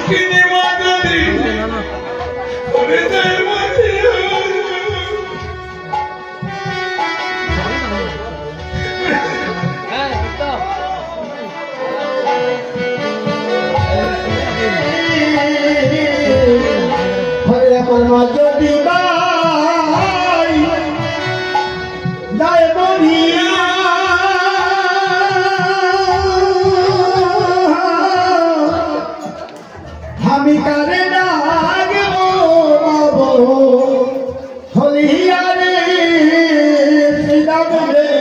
দক্ষিণে মা যদি করে দেয় মাঝে হরে মা যদি দায় বনিয়া আমি কারে ডাকব হলিয়া রে শ্রীরাম রে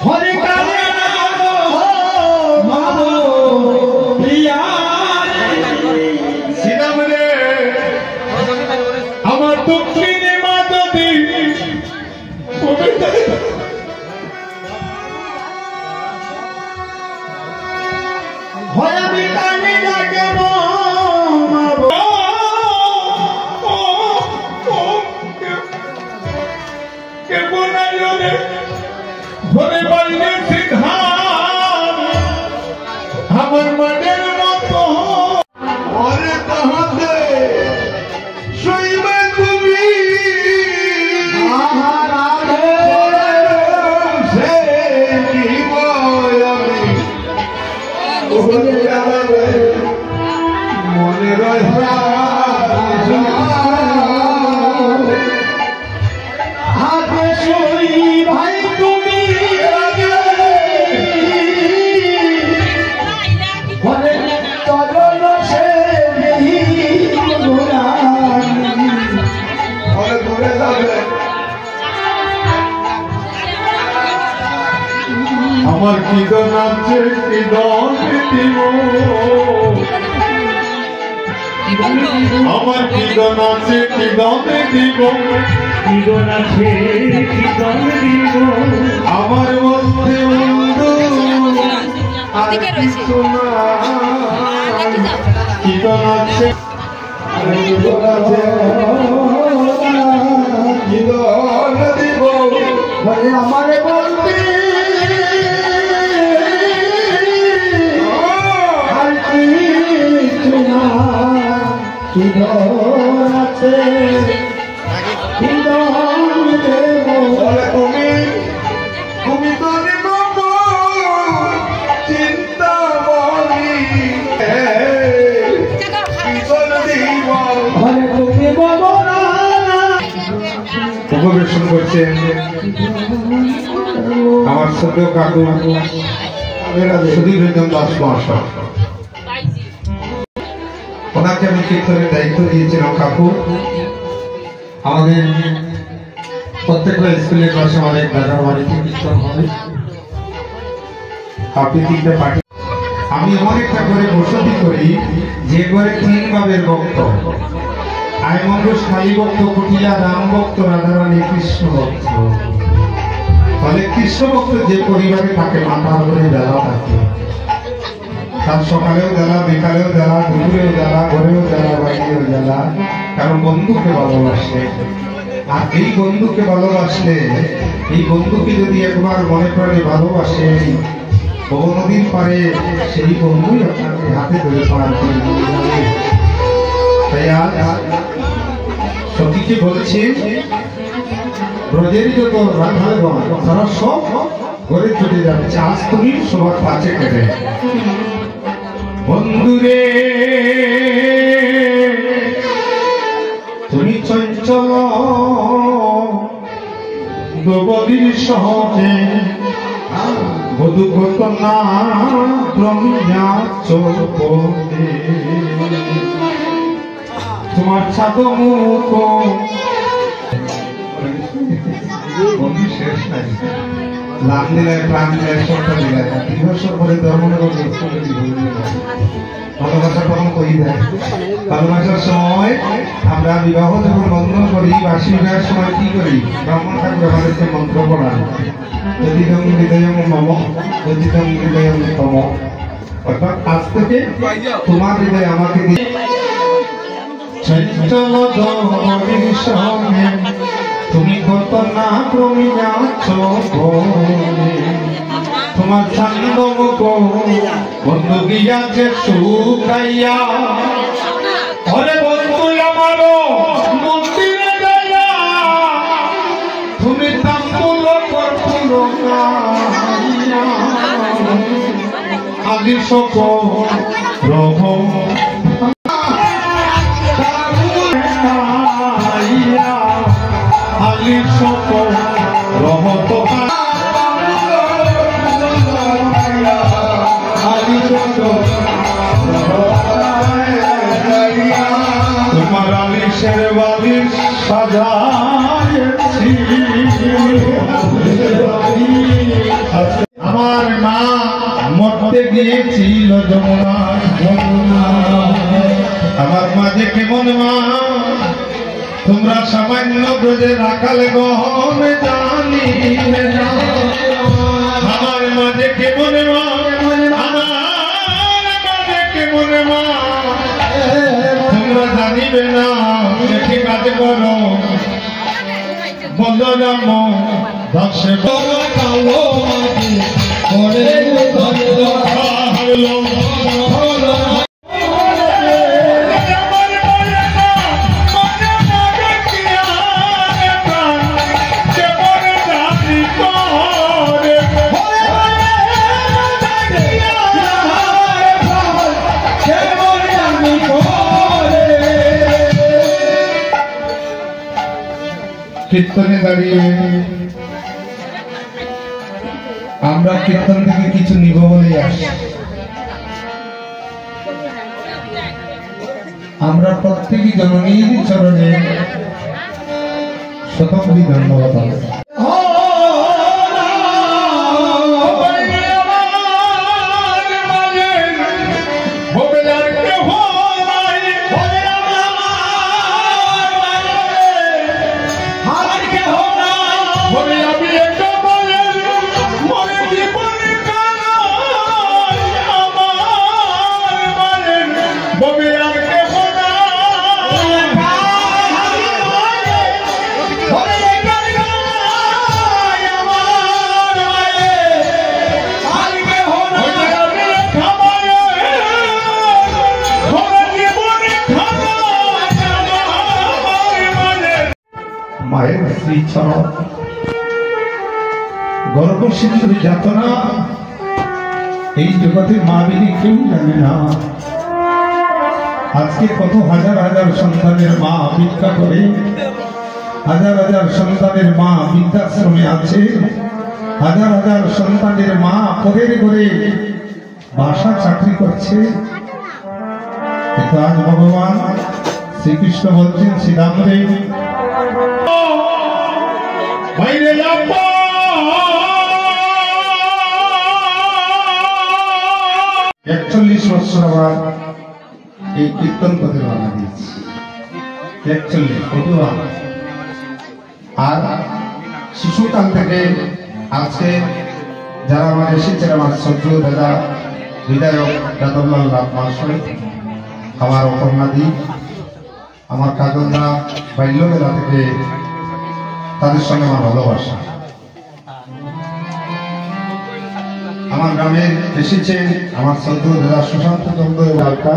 হরি কারে ডাকব মাবো প্রিয়া শ্রীরাম রে আমার দক্ষিণে মা যদি আমি কানে ডাকব ভরে বাইরে আমার মনের মতো ওরে তাহাতে শৈবে তুমি মনে হাতে সই ভাই তুমি চলন সে ঘুরে যাবে আমার কি গান আছে কি গান দিব আমার কি গান আছে কি গান দিব কি গান আছে কি গান দিব আমার মধ্যে বন্ধু আর কিছু না কি গান আছে কি গান আছে কি গান দিব আমার বলতে তুমি তো চিন্তা বলি উপবেশন করছেন আমার ছোট কাকু সুধীর রঞ্জন দাস মহাশয়। ওনাকে আমি কীর্তনের দায়িত্ব দিয়েছিলাম। কাকু আমাদের প্রত্যেকটা স্কুলের ক্লাসে আমাদের দাদার বাড়িতে কীর্তন হবে। আপনি তিনটে পার্টি আমি এমন একটা করে বসতি করি যে করে 3 ভাবের ভক্ত আইমঙ্গস কালী ভক্ত কুটিলা রাম ভক্ত রাধারানী কৃষ্ণ ভক্ত। তাহলে কৃষ্ণ ভক্ত যে পরিবারে থাকে মাথার উপরে বেলা থাকে, তার সকালেও জ্বালা বিকালেও জ্বালা দুপুরেও জ্বালা ঘরেও জ্বালা বাইরেও জ্বালা, কারণ বন্ধুকে ভালোবাসে। আর এই বন্ধুকে ভালোবাসলে এই বন্ধুকে যদি একবার মনে প্রাণে ভালোবাসে বহু নদীর পারে সেই বন্ধুই আপনাকে হাতে ধরে পার করে নিয়ে যাবে। তাই আজ সখীকে বলছি ব্রজেরই যত রাধাগণ তারা সব ঘরে চলে যাচ্ছে, আজ তুমি সবার কাছে কেটে বন্ধুরে তুমি চঞ্চল দ্রৌপদীর সহজে বধূ কত না তোমার ছাদ মুখ বন্ধু শেষ নাই, লাভ দিলায় প্রাণ দিলায় সবটা দিলায় 2 বছর পরে ধর্মনগর ভালোবাসা তখন কই দেয়। ভালোবাসার সময় আমরা বিবাহ যখন বন্ধন করি বার্ষিক বিবাহের সময় কি করি, ব্রাহ্মণ ঠাকুর আমাদেরকে মন্ত্র পড়ান, যদিদং হৃদয়ং মম যদিদং হৃদয়ং তম, অর্থাৎ আজ থেকে তোমার হৃদয় আমাকে দিয়ে চঞ্চল দমনের সঙ্গে তুমি কত না ক্রমে যাচ্ছ তোমার ছন্দ মুখ বন্ধু গিয়াছে শুকাইয়া ওরে বন্ধু আমার মন্দিরে যাইয়া তুমি তাম্বুল কর্পূর গাইয়া আদি শোক রহ আদি শোক রহত তোমার আলিশের বালিশ সাজায়েছি আমার মা মরতে গিয়েছিল যমুনা আমার মাঝে কেমন মা তোমরা সামান্য ব্রজে রাখালে গহন জানি আমার মাঝে কেমন মা মনে মা তোমরা জানিবে না দেখে কাজ করো বলরাম দশে কালো করে কীর্তনে দাঁড়িয়ে আমরা কীর্তন থেকে কিছু নিব বলে আসি আমরা প্রত্যেকই জননীর চরণে শতকোটি ধন্যবাদ মায়ের শ্রীচরণ গর্ভসিন্ধুর যাতনা এই জগতে মা বিনি কেউ জানে না আজকে কত হাজার হাজার সন্তানের মা ভিক্ষা করে হাজার হাজার সন্তানের মা বৃদ্ধাশ্রমে আছে হাজার হাজার সন্তানের মা পরের ঘরে বাসা চাকরি করছে কিন্তু আজ ভগবান শ্রীকৃষ্ণ বলছেন শ্রীরামরে 41 বছর আবার এই কীর্তন পথে রওনা দিয়েছি 41 আর শিশুকাল থেকে আজকে যারা আমার এসেছেন আমার সজ্জু দাদা বিধায়ক দাদুল্লাহ মহাশয় আমার অপর্ণাদি আমার কাজলদা বাল্যবেলা থেকে তাদের সঙ্গে আমার ভালোবাসা আমার গ্রামে এসেছেন আমার সদ্য দাদা সুশান্ত চন্দ্র এলাকা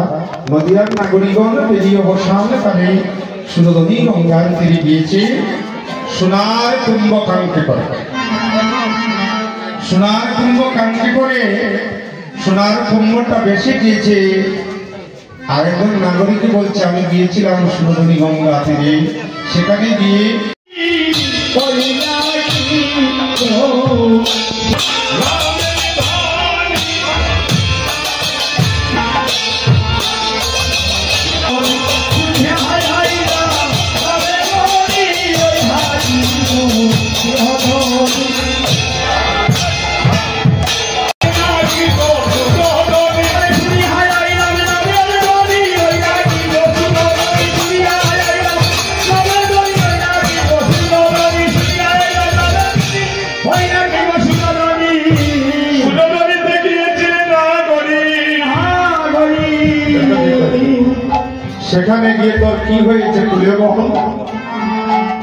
নদিয়ার নাগরিকগণ পেরিয়ে অবসানকালে সুরধনী গঙ্গার তীরে গিয়েছে সোনার কুম্ভ কাঙ্ক্ষে করে সোনার কুম্ভ কাঙ্ক্ষে করে সোনার কুম্ভটা বেশি গিয়েছে আর একজন নাগরিক বলছে আমি গিয়েছিলাম সুরধনী গঙ্গা তীরে সেখানে গিয়ে সেখানে গিয়ে তোর কি হয়েছে খুলে বল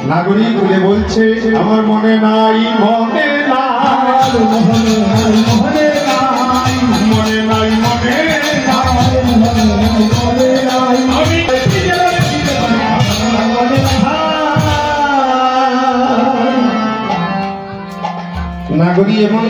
নাগরিক খুলে বলছে আমার মনে নাই মনে নাই নাগরী এমন